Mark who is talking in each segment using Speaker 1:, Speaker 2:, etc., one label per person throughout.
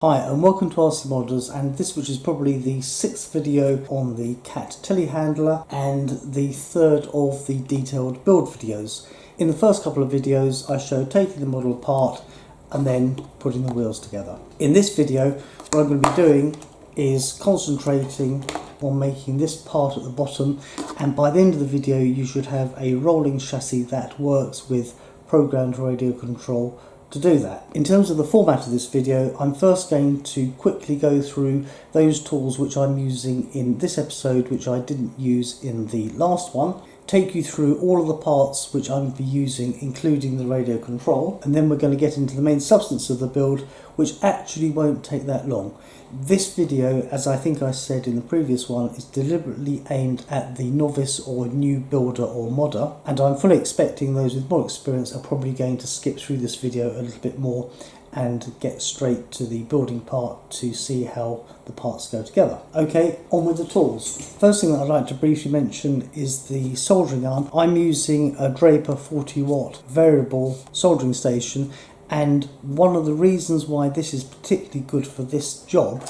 Speaker 1: Hi and welcome to RC Modders, and this which is probably the 6th video on the CAT telehandler and the 3rd of the detailed build videos. In the first couple of videos I showed taking the model apart and then putting the wheels together. In this video what I'm going to be doing is concentrating on making this part at the bottom, and by the end of the video you should have a rolling chassis that works with programmed radio control to do that. In terms of the format of this video, I'm first going to quickly go through those tools which I'm using in this episode which I didn't use in the last one, take you through all of the parts which I'm going to be using including the radio control, and then we're going to get into the main substance of the build, which actually won't take that long. This video, as I think I said in the previous one, is deliberately aimed at the novice or new builder or modder, and I'm fully expecting those with more experience are probably going to skip through this video a little bit more and get straight to the building part to see how the parts go together. Okay, on with the tools. First thing that I'd like to briefly mention is the soldering iron. I'm using a Draper 40-watt variable soldering station, and one of the reasons why this is particularly good for this job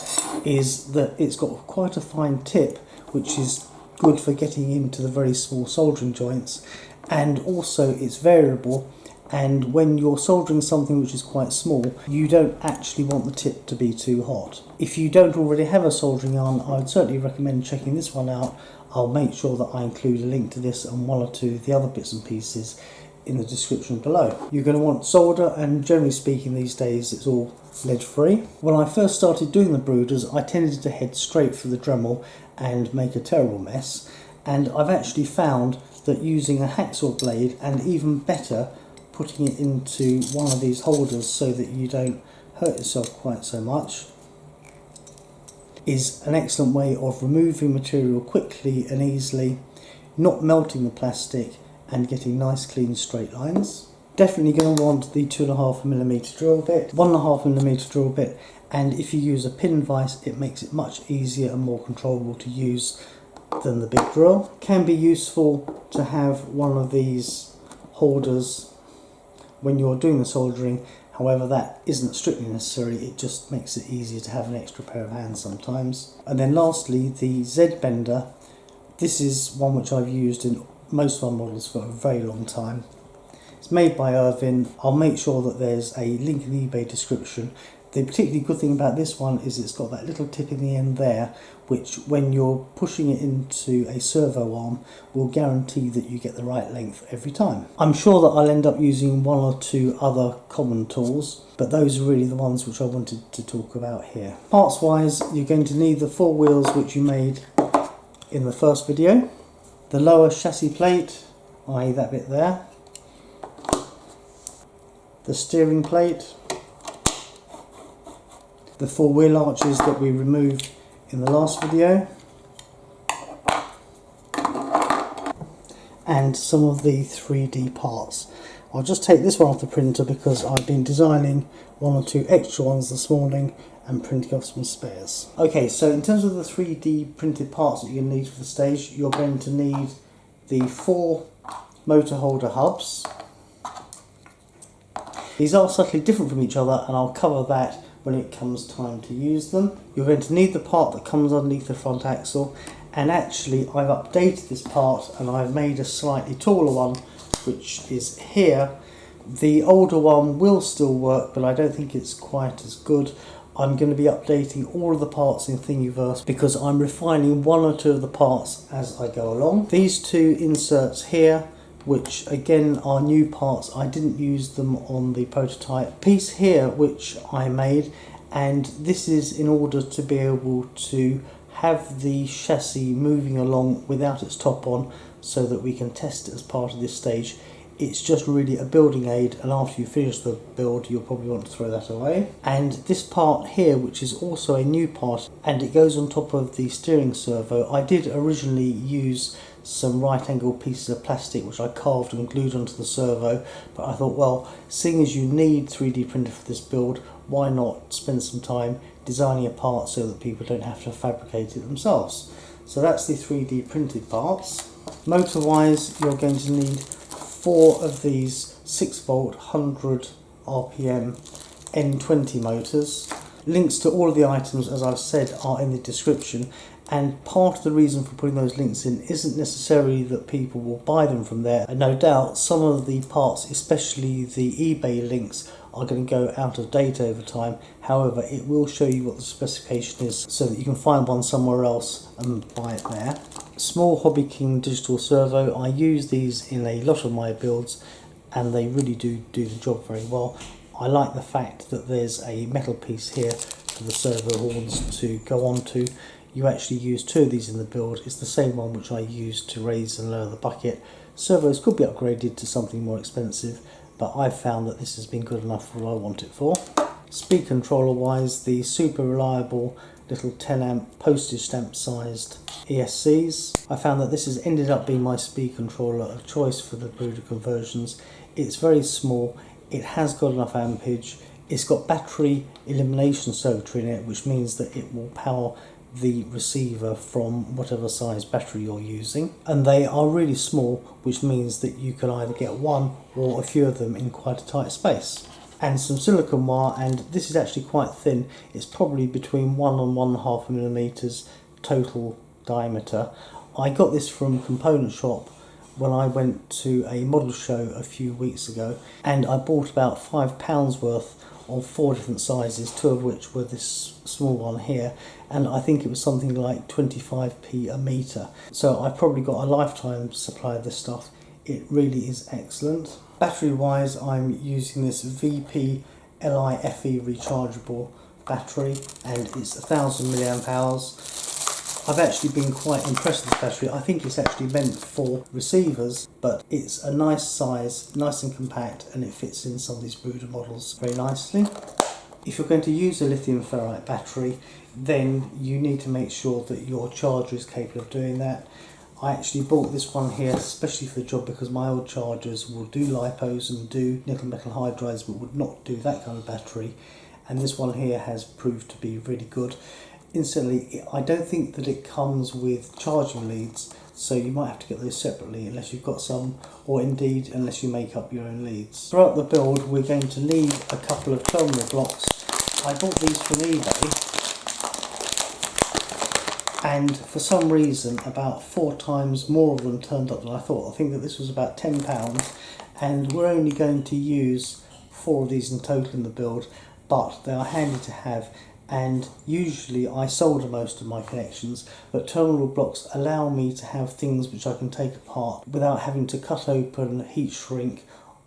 Speaker 1: is that it's got quite a fine tip, which is good for getting into the very small soldering joints, and also it's variable, and when you're soldering something which is quite small you don't actually want the tip to be too hot. If you don't already have a soldering iron, I would certainly recommend checking this one out. I'll make sure that I include a link to this and one or two of the other bits and pieces in the description below. You're going to want solder, and generally speaking these days it's all lead free. When I first started doing the Bruders I tended to head straight for the Dremel and make a terrible mess, and I've actually found that using a hacksaw blade, and even better putting it into one of these holders so that you don't hurt yourself quite so much, is an excellent way of removing material quickly and easily, not melting the plastic, and getting nice clean straight lines. Definitely going to want the 2.5mm drill bit, 1.5mm drill bit, and if you use a pin vise it makes it much easier and more controllable to use than the big drill. Can be useful to have one of these holders when you're doing the soldering, however that isn't strictly necessary, it just makes it easier to have an extra pair of hands sometimes. And then lastly, the Z bender. This is one which I've used in most of my models for a very long time. It's made by Irvin. I'll make sure that there's a link in the eBay description. The particularly good thing about this one is it's got that little tip in the end there, which when you're pushing it into a servo arm will guarantee that you get the right length every time. I'm sure that I'll end up using one or two other common tools, but those are really the ones which I wanted to talk about here. Parts wise, you're going to need the 4 wheels which you made in the first video, the lower chassis plate, i.e. that bit there, the steering plate, the 4 wheel arches that we removed in the last video, and some of the 3D parts. I'll just take this one off the printer because I've been designing 1 or 2 extra ones this morning and printing off some spares. Okay, so in terms of the 3D printed parts that you're going to need for the stage, you're going to need the 4 motor holder hubs. These are slightly different from each other and I'll cover that when it comes time to use them. You're going to need the part that comes underneath the front axle, and actually I've updated this part and I've made a slightly taller one which is here. The older one will still work, but I don't think it's quite as good. I'm going to be updating all of the parts in Thingiverse because I'm refining 1 or 2 of the parts as I go along. These 2 inserts here, which again are new parts, I didn't use them on the prototype. Piece here which I made, and this is in order to be able to have the chassis moving along without its top on so that we can test it as part of this stage. It's just really a building aid, and after you finish the build you'll probably want to throw that away. And this part here, which is also a new part, and it goes on top of the steering servo. I did originally use some right angle pieces of plastic which I carved and glued onto the servo, but I thought, well, seeing as you need 3D printer for this build, why not spend some time designing a part so that people don't have to fabricate it themselves. So that's the 3D printed parts. Motor wise, you're going to need 4 of these 6 volt 100 RPM N20 motors. Links to all of the items, as I've said, are in the description, and part of the reason for putting those links in isn't necessarily that people will buy them from there. And no doubt some of the parts, especially the eBay links, are going to go out of date over time. However, it will show you what the specification is so that you can find one somewhere else and buy it there. Small Hobby King digital servo. I use these in a lot of my builds and they really do the job very well. I like the fact that there's a metal piece here for the servo horns to go onto. You actually use two of these in the build. It's the same one which I used to raise and lower the bucket. Servos could be upgraded to something more expensive, but I've found that this has been good enough for what I want it for. Speed controller wise, the super reliable little 10 amp postage stamp sized ESCs. I found that this has ended up being my speed controller of choice for the Bruder conversions. It's very small, it has got enough ampage, it's got battery elimination circuitry in it, which means that it will power the receiver from whatever size battery you're using, and they are really small, which means that you can either get one or a few of them in quite a tight space. And some silicone wire, and this is actually quite thin. It's probably between 1 and 1.5 millimeters total diameter. I got this from Component Shop when I went to a model show a few weeks ago, and I bought about £5 worth of 4 different sizes, 2 of which were this small one here, and I think it was something like 25p a metre. So I've probably got a lifetime supply of this stuff. It really is excellent. Battery wise, I'm using this VP LIFE rechargeable battery, and it's 1000 milliamp hours. I've actually been quite impressed with this battery. I think it's actually meant for receivers, but it's a nice size, nice and compact, and it fits in some of these Bruder models very nicely. If you're going to use a lithium ferrite battery, then you need to make sure that your charger is capable of doing that. I actually bought this one here especially for the job because my old chargers will do lipos and do nickel metal hydrides, but would not do that kind of battery, and this one here has proved to be really good. Incidentally, I don't think that it comes with charging leads, so you might have to get those separately unless you've got some, or indeed unless you make up your own leads. Throughout the build we're going to need a couple of terminal blocks. I bought these from eBay, and for some reason about 4 times more of them turned up than I thought. I think that this was about £10, and we're only going to use 4 of these in total in the build, but they are handy to have. And usually I solder most of my connections, but terminal blocks allow me to have things which I can take apart without having to cut open, heat shrink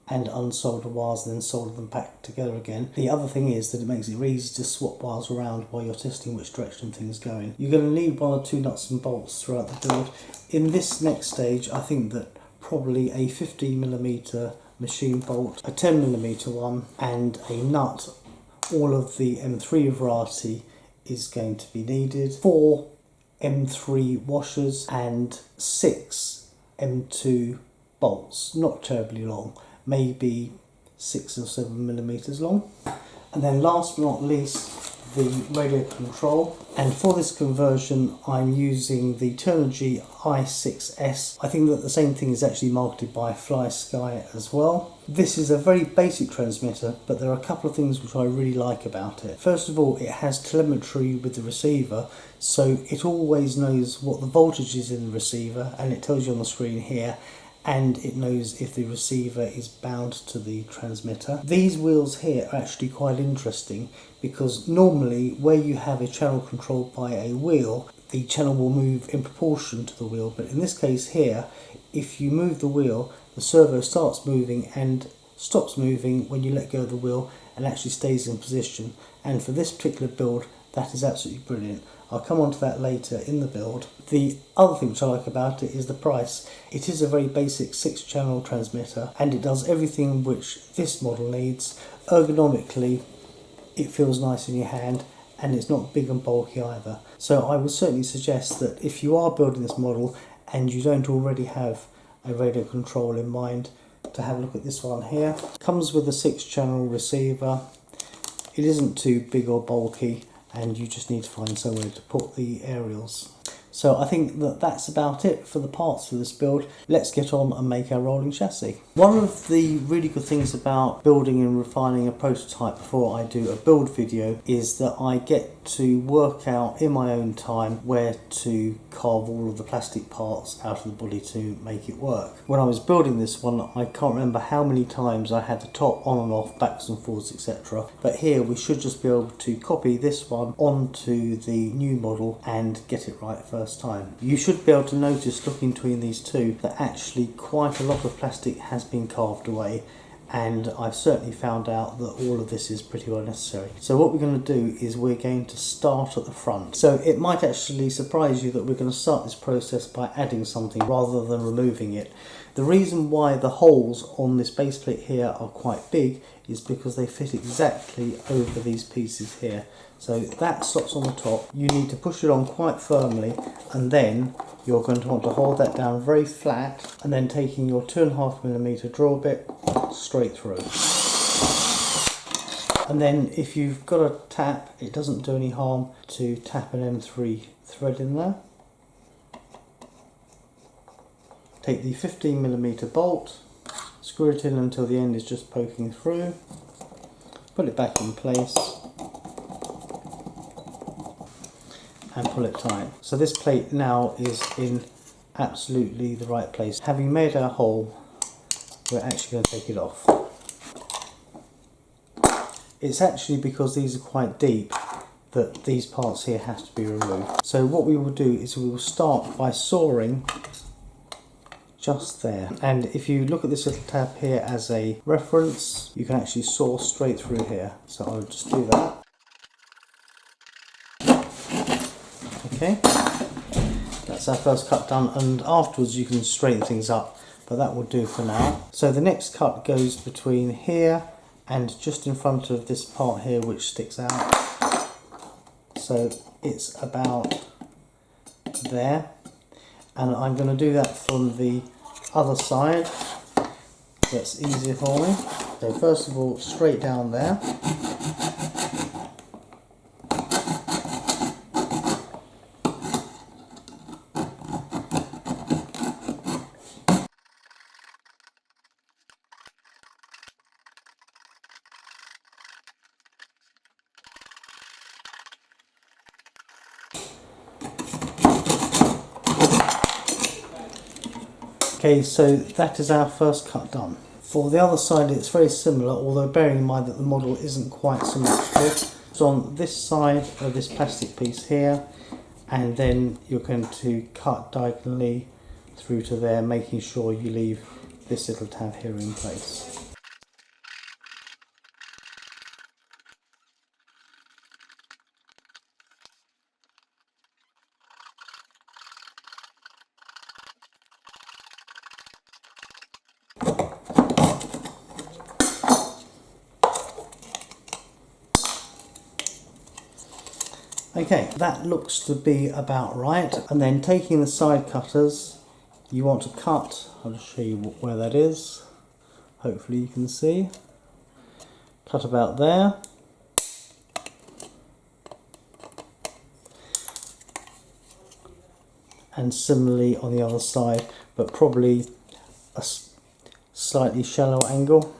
Speaker 1: and unsolder wires and then solder them back together again. The other thing is that it makes it really easy to swap wires around while you're testing which direction things are going. You're going to need 1 or 2 nuts and bolts throughout the build. In this next stage I think that probably a 15mm machine bolt, a 10mm one and a nut, all of the M3 variety, is going to be needed. 4 M3 washers and 6 M2 bolts, not terribly long, maybe 6 or 7mm long. And then last but not least, the radio control, and for this conversion I'm using the Turnigy i6S. I think that the same thing is actually marketed by Fly Sky as well. This is a very basic transmitter, but there are a couple of things which I really like about it. First of all, it has telemetry with the receiver, so it always knows what the voltage is in the receiver, and it tells you on the screen here, and it knows if the receiver is bound to the transmitter. These wheels here are actually quite interesting because normally where you have a channel controlled by a wheel, the channel will move in proportion to the wheel, but in this case here, if you move the wheel, the servo starts moving and stops moving when you let go of the wheel and actually stays in position. And for this particular build, that is absolutely brilliant. I'll come on to that later in the build. The other thing which I like about it is the price. It is a very basic 6-channel transmitter and it does everything which this model needs. Ergonomically, it feels nice in your hand and it's not big and bulky either. So I would certainly suggest that if you are building this model and you don't already have a radio control in mind, to have a look at this one here. Comes with a 6-channel receiver. It isn't too big or bulky, and you just need to find somewhere to put the aerials. So I think that that's about it for the parts for this build. Let's get on and make our rolling chassis. One of the really good things about building and refining a prototype before I do a build video is that I get to work out in my own time where to carve all of the plastic parts out of the body to make it work. When I was building this one, I can't remember how many times I had the top on and off, backs and forwards, etc. But here we should just be able to copy this one onto the new model and get it right first time. You should be able to notice, looking between these two, that actually quite a lot of plastic has been carved away, and I've certainly found out that all of this is pretty well necessary. So what we're going to do is we're going to start at the front. So it might actually surprise you that we're going to start this process by adding something rather than removing it. The reason why the holes on this base plate here are quite big is because they fit exactly over these pieces here. So that stops on the top. You need to push it on quite firmly, and then you're going to want to hold that down very flat, and then taking your 2.5mm drill bit straight through. And then if you've got a tap, it doesn't do any harm to tap an M3 thread in there. Take the 15mm bolt, screw it in until the end is just poking through, put it back in place and pull it tight. So this plate now is in absolutely the right place. Having made our hole, we're actually going to take it off. It's actually because these are quite deep that these parts here have to be removed. So what we will do is we will start by sawing just there, and if you look at this little tab here as a reference, you can actually saw straight through here. So I'll just do that. Okay, that's our first cut done, and afterwards you can straighten things up, but that will do for now. So the next cut goes between here and just in front of this part here which sticks out. So it's about there, and I'm going to do that from the other side. That's easier for me. So first of all, straight down there. Okay, so that is our first cut done. For the other side it's very similar, although bearing in mind that the model isn't quite symmetrical. So on this side of this plastic piece here, and then you're going to cut diagonally through to there, making sure you leave this little tab here in place. Okay, that looks to be about right. And then taking the side cutters, you want to cut, I'll just show you where that is, hopefully you can see. Cut about there. And similarly on the other side, but probably a slightly shallow angle.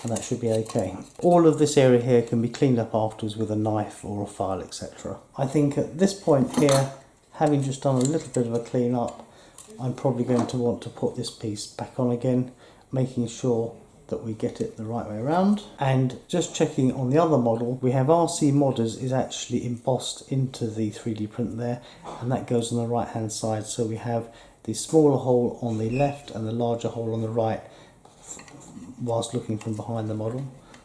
Speaker 1: And that should be okay. All of this area here can be cleaned up afterwards with a knife or a file, etc. I think at this point here, having just done a little bit of a clean up, I'm probably going to want to put this piece back on again, making sure that we get it the right way around. And just checking on the other model, we have RC Modders is actually embossed into the 3D print there, and that goes on the right hand side. So we have the smaller hole on the left and the larger hole on the right, whilst looking from behind the model.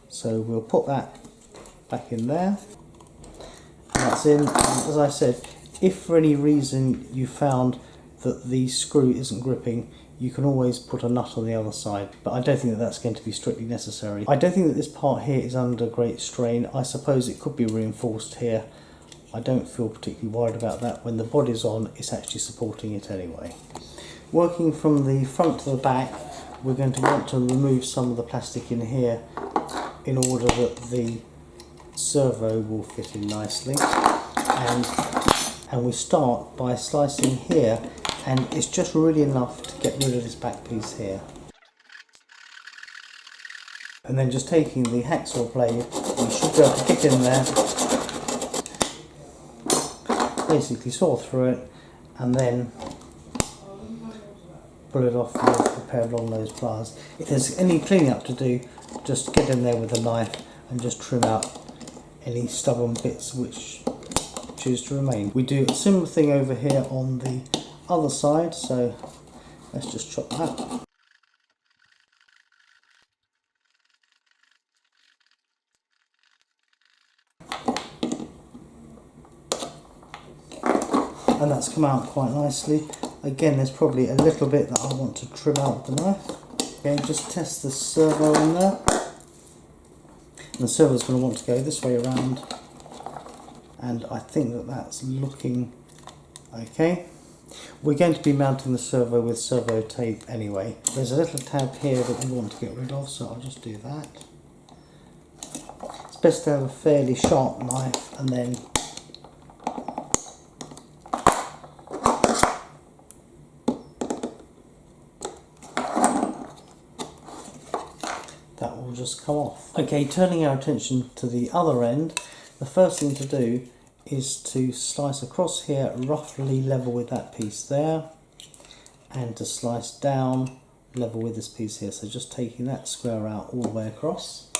Speaker 1: So we'll put that back in there, and that's in. And as I said, if for any reason you found that the screw isn't gripping, you can always put a nut on the other side, but I don't think that that's going to be strictly necessary. I don't think that this part here is under great strain. I suppose it could be reinforced here. I don't feel particularly worried about that. When the body's on, it's actually supporting it anyway. Working from the front to the back, we're going to want to remove some of the plastic in here in order that the servo will fit in nicely. and we start by slicing here, and it's just really enough to get rid of this back piece here. And then just taking the hacksaw blade, you should be able to get in there, basically saw through it, and then pull it off with a pair of long nose pliers. If there's any cleaning up to do, just get in there with a knife and just trim out any stubborn bits which choose to remain. We do a similar thing over here on the other side, so let's just chop that. And that's come out quite nicely. Again, there's probably a little bit that I want to trim out with the knife. Okay, just test the servo in there. And the servo's going to want to go this way around. And I think that that's looking okay. We're going to be mounting the servo with servo tape anyway. There's a little tab here that we want to get rid of, so I'll just do that. It's best to have a fairly sharp knife, and then that will just come off. Okay, turning our attention to the other end, the first thing to do is to slice across here roughly level with that piece there, and to slice down level with this piece here. So just taking that square out all the way across.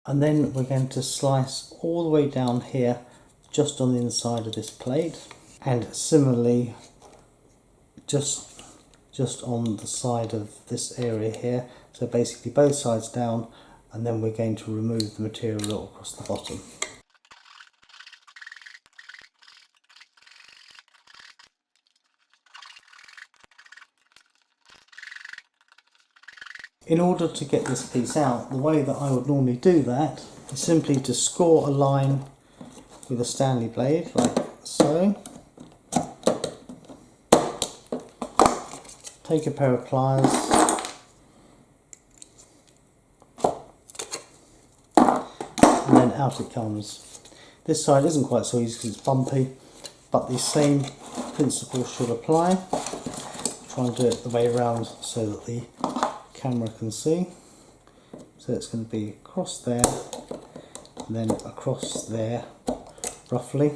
Speaker 1: And then we're going to slice all the way down here just on the inside of this plate, and similarly just on the side of this area here, so basically both sides down, and then we're going to remove the material across the bottom. In order to get this piece out, the way that I would normally do that is simply to score a line with a Stanley blade, like so. Take a pair of pliers, and then out it comes. This side isn't quite so easy because it's bumpy, but the same principle should apply. Try and do it the way around so that the camera can see. So it's going to be across there, and then across there, roughly.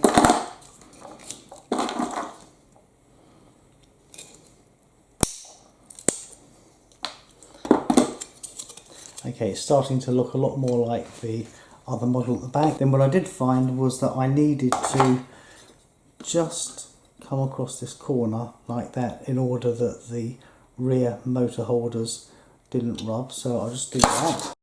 Speaker 1: Okay, it's starting to look a lot more like the other model at the back. Then what I did find was that I needed to just come across this corner like that in order that the rear motor holders didn't rub, so I'll just do that.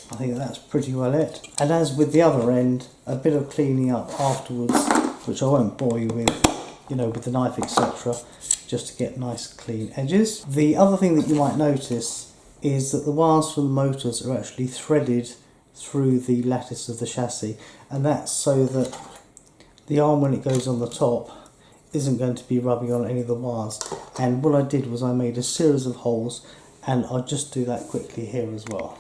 Speaker 1: I think that's pretty well it. And as with the other end, a bit of cleaning up afterwards, which I won't bore you with, you know, with the knife, etc., just to get nice clean edges. The other thing that you might notice is that the wires from the motors are actually threaded through the lattice of the chassis, and that's so that the arm, when it goes on the top, isn't going to be rubbing on any of the wires. And what I did was I made a series of holes, and I'll just do that quickly here as well.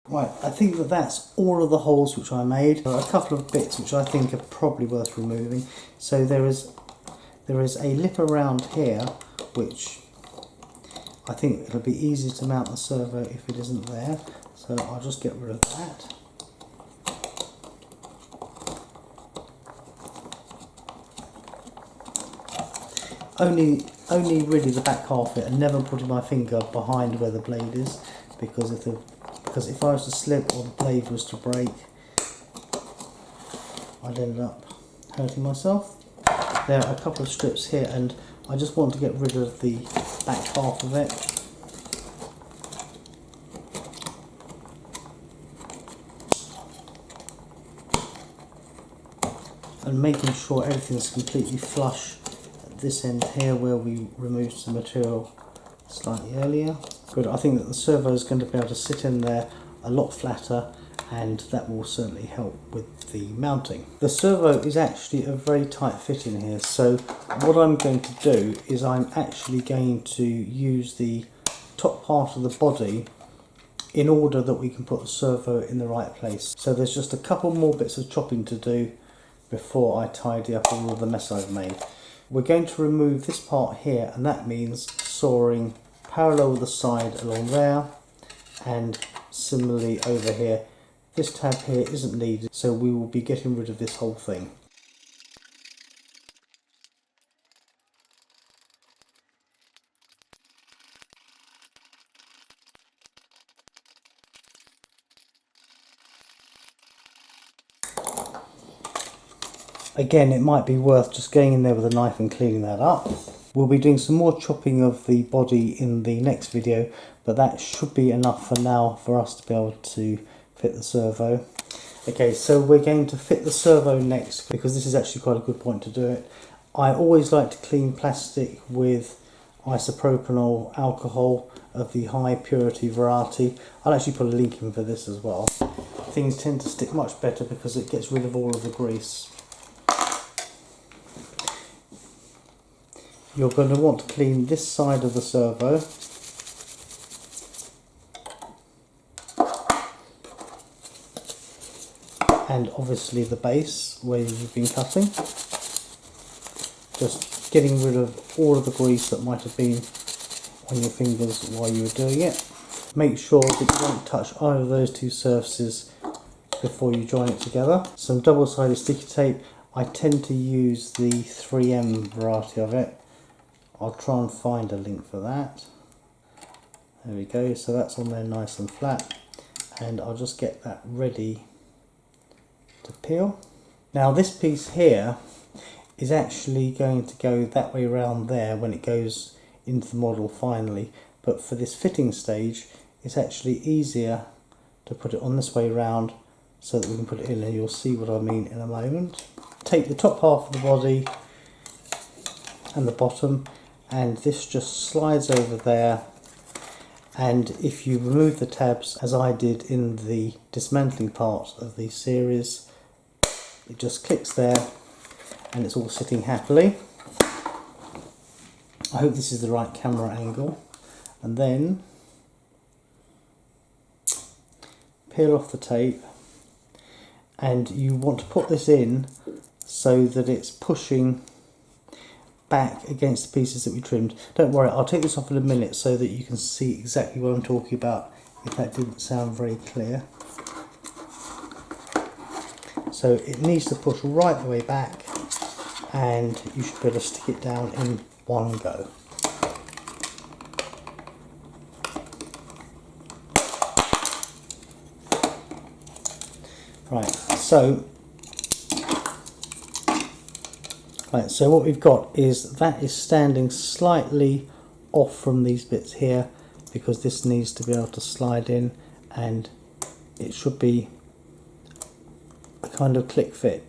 Speaker 1: Right, I think that that's all of the holes which I made. There are a couple of bits which I think are probably worth removing. So there is a lip around here which I think it'll be easy to mount the servo if it isn't there. So I'll just get rid of that. Only really the back half of it, and never putting my finger behind where the blade is, because if I was to slip or the blade was to break, I'd end up hurting myself. There are a couple of strips here, and I just want to get rid of the back half of it. And making sure everything's completely flush at this end here where we removed some material slightly earlier. Good, I think that the servo is going to be able to sit in there a lot flatter, and that will certainly help with the mounting. The servo is actually a very tight fit in here, so what I'm going to do is I'm actually going to use the top part of the body in order that we can put the servo in the right place. So there's just a couple more bits of chopping to do before I tidy up all of the mess I've made. We're going to remove this part here, and that means sawing parallel with the side along there, and similarly over here. This tab here isn't needed, so we will be getting rid of this whole thing. Again, it might be worth just going in there with a knife and cleaning that up. We'll be doing some more chopping of the body in the next video, but that should be enough for now for us to be able to fit the servo. Okay, so we're going to fit the servo next, because this is actually quite a good point to do it. I always like to clean plastic with isopropanol alcohol of the high purity variety. I'll actually put a link in for this as well. Things tend to stick much better because it gets rid of all of the grease. You're going to want to clean this side of the servo. And obviously the base where you've been cutting. Just getting rid of all of the grease that might have been on your fingers while you were doing it. Make sure that you don't touch either of those two surfaces before you join it together. Some double-sided sticky tape. I tend to use the 3M variety of it. I'll try and find a link for that. There we go, so that's on there nice and flat, and I'll just get that ready to peel. Now this piece here is actually going to go that way around there when it goes into the model finally, but for this fitting stage it's actually easier to put it on this way around so that we can put it in, and you'll see what I mean in a moment. Take the top half of the body and the bottom, and this just slides over there, and if you remove the tabs as I did in the dismantling part of the series, it just clicks there and it's all sitting happily. I hope this is the right camera angle. And then peel off the tape, and you want to put this in so that it's pushing back against the pieces that we trimmed. Don't worry, I'll take this off in a minute so that you can see exactly what I'm talking about if that didn't sound very clear. So it needs to push right the way back, and you should be able to stick it down in one go. So what we've got is that is standing slightly off from these bits here, because this needs to be able to slide in, and it should be a kind of click fit.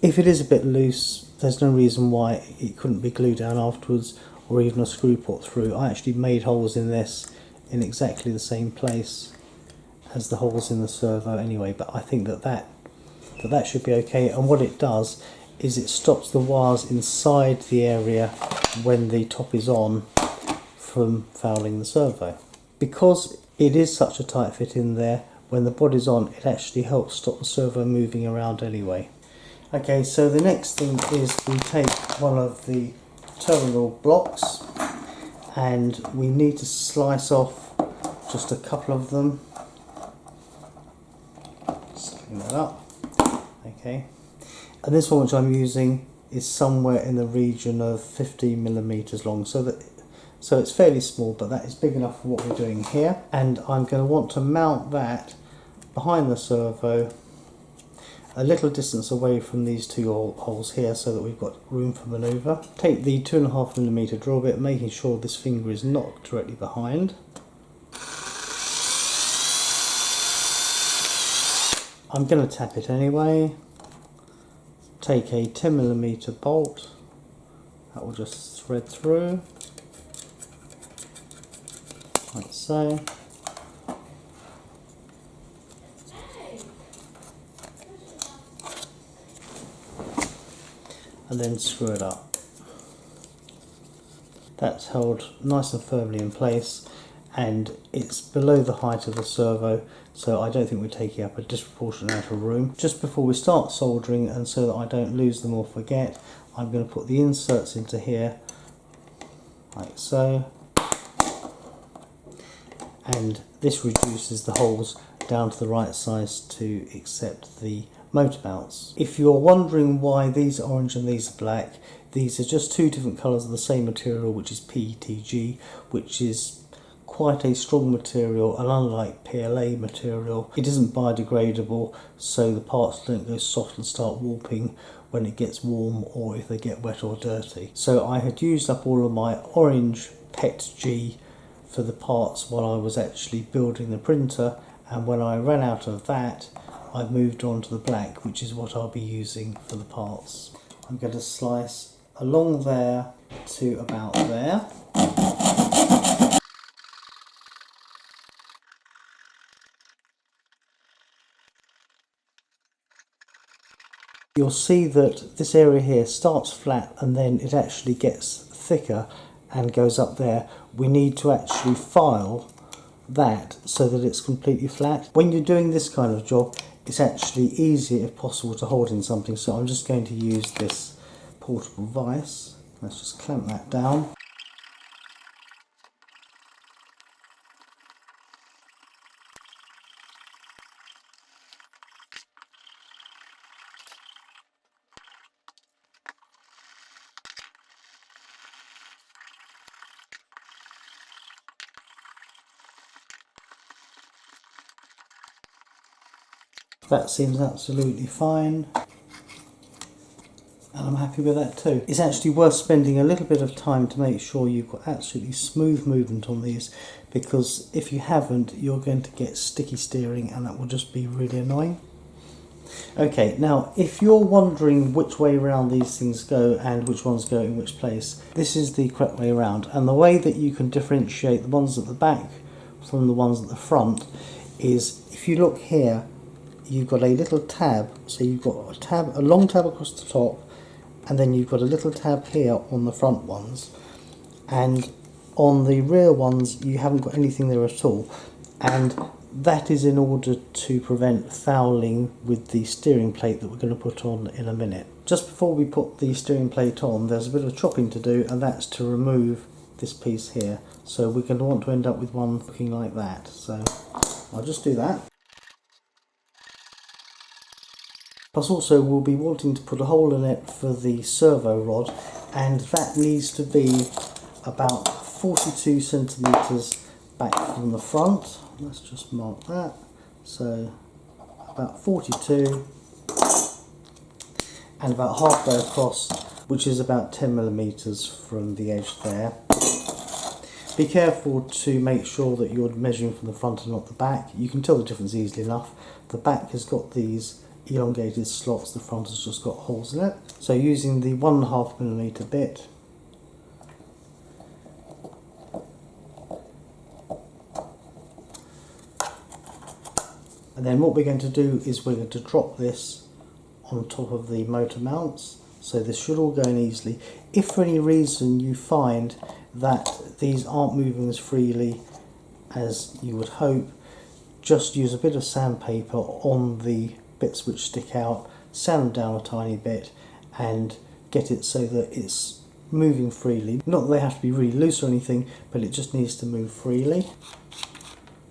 Speaker 1: If it is a bit loose, there's no reason why it couldn't be glued down afterwards, or even a screw put through. I actually made holes in this in exactly the same place as the holes in the servo anyway, but I think that should be okay. And what it does is it stops the wires inside the area when the top is on from fouling the servo. Because it is such a tight fit in there, when the body's on, it actually helps stop the servo moving around anyway. Okay, so the next thing is we take one of the terminal blocks, and we need to slice off just a couple of them. Just clean that up. Okay, and this one which I'm using is somewhere in the region of 15mm long, so it's fairly small, but that is big enough for what we're doing here. And I'm going to want to mount that behind the servo a little distance away from these two holes here so that we've got room for manoeuvre. Take the 2.5mm drill bit, making sure this finger is not directly behind. I'm going to tap it anyway. Take a 10mm bolt, that will just thread through, like so. And then screw it up. That's held nice and firmly in place, and it's below the height of the servo, so I don't think we're taking up a disproportionate amount of room. Just before we start soldering, and so that I don't lose them or forget, I'm going to put the inserts into here, like so. And this reduces the holes down to the right size to accept the motor mounts. If you're wondering why these are orange and these are black, these are just two different colours of the same material, which is pt6a, which is quite a strong material, and unlike PLA material, it isn't biodegradable, so the parts don't go soft and start warping when it gets warm or if they get wet or dirty. So I had used up all of my orange pt6a for the parts while I was actually building the printer, and when I ran out of that, I moved on to the black, which is what I'll be using for the parts. I'm going to slice along there to about there. You'll see that this area here starts flat and then it actually gets thicker and goes up there. We need to actually file that so that it's completely flat. When you're doing this kind of job, it's actually easier if possible to hold in something, so I'm just going to use this portable vise. Let's just clamp that down. That seems absolutely fine, and I'm happy with that too. It's actually worth spending a little bit of time to make sure you've got absolutely smooth movement on these, because if you haven't, you're going to get sticky steering and that will just be really annoying. Okay, now if you're wondering which way around these things go and which ones go in which place, this is the correct way around, and the way that you can differentiate the ones at the back from the ones at the front is, if you look here, you've got a little tab, so you've got a tab, a long tab across the top, and then you've got a little tab here on the front ones, and on the rear ones you haven't got anything there at all, and that is in order to prevent fouling with the steering plate that we're going to put on in a minute. Just before we put the steering plate on, there's a bit of chopping to do, and that's to remove this piece here, so we're going to want to end up with one looking like that, so I'll just do that. Plus also we'll be wanting to put a hole in it for the servo rod, and that needs to be about 42 centimetres back from the front. Let's just mark that. So about 42 and about halfway across, which is about 10mm from the edge there. Be careful to make sure that you're measuring from the front and not the back. You can tell the difference easily enough. The back has got these elongated slots, the front has just got holes in it. So using the 1.5mm bit, and then what we're going to do is we're going to drop this on top of the motor mounts, so this should all go in easily. If for any reason you find that these aren't moving as freely as you would hope, just use a bit of sandpaper on the bits which stick out, sand them down a tiny bit and get it so that it's moving freely. Not that they have to be really loose or anything, but it just needs to move freely.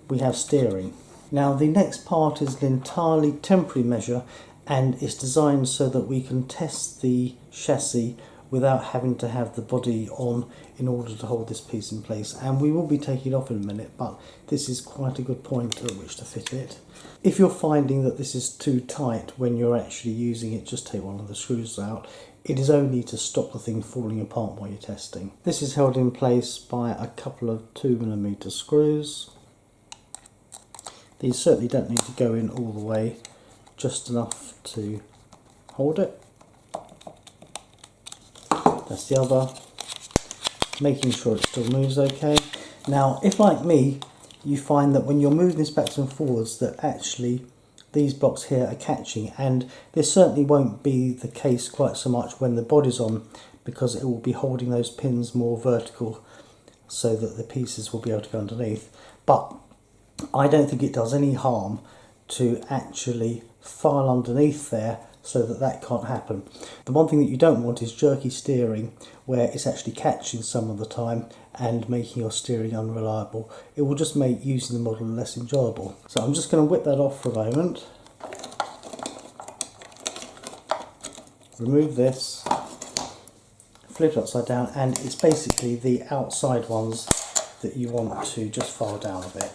Speaker 1: We have steering. Now the next part is an entirely temporary measure, and it's designed so that we can test the chassis without having to have the body on in order to hold this piece in place. And we will be taking it off in a minute, but this is quite a good point at which to fit it. If you're finding that this is too tight when you're actually using it, just take one of the screws out. It is only to stop the thing falling apart while you're testing. This is held in place by a couple of 2mm screws. These certainly don't need to go in all the way, just enough to hold it. That's the other, making sure it still moves okay. Now, if like me, you find that when you're moving this backwards and forwards that actually these blocks here are catching, and this certainly won't be the case quite so much when the body's on, because it will be holding those pins more vertical so that the pieces will be able to go underneath. But I don't think it does any harm to actually file underneath there so that that can't happen. The one thing that you don't want is jerky steering, where it's actually catching some of the time and making your steering unreliable. It will just make using the model less enjoyable. So I'm just going to whip that off for a moment. Remove this, flip it upside down, and it's basically the outside ones that you want to just file down a bit.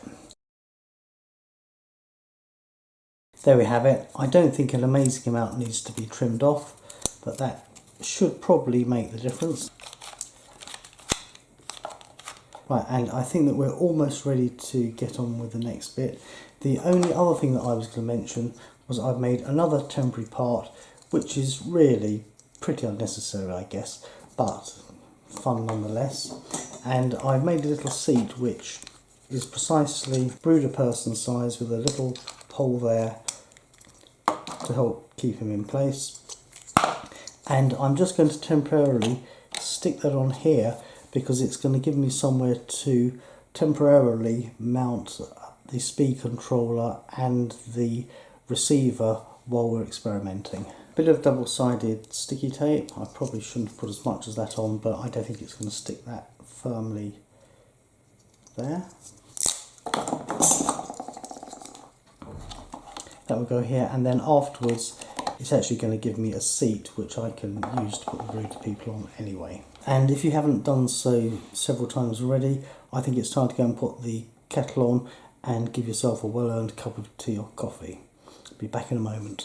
Speaker 1: There we have it. I don't think an amazing amount needs to be trimmed off, but that should probably make the difference. Right, and I think that we're almost ready to get on with the next bit. The only other thing that I was going to mention was I've made another temporary part, which is really pretty unnecessary, I guess, but fun nonetheless. And I've made a little seat which is precisely Bruder person size, with a little hole there to help keep him in place. And I'm just going to temporarily stick that on here because it's going to give me somewhere to temporarily mount the speed controller and the receiver while we're experimenting. Bit of double-sided sticky tape. I probably shouldn't put as much as that on, but I don't think it's going to stick that firmly there. That will go here, and then afterwards it's actually going to give me a seat which I can use to put the Bruder people on anyway. And if you haven't done so several times already, I think it's time to go and put the kettle on and give yourself a well-earned cup of tea or coffee. Be back in a moment.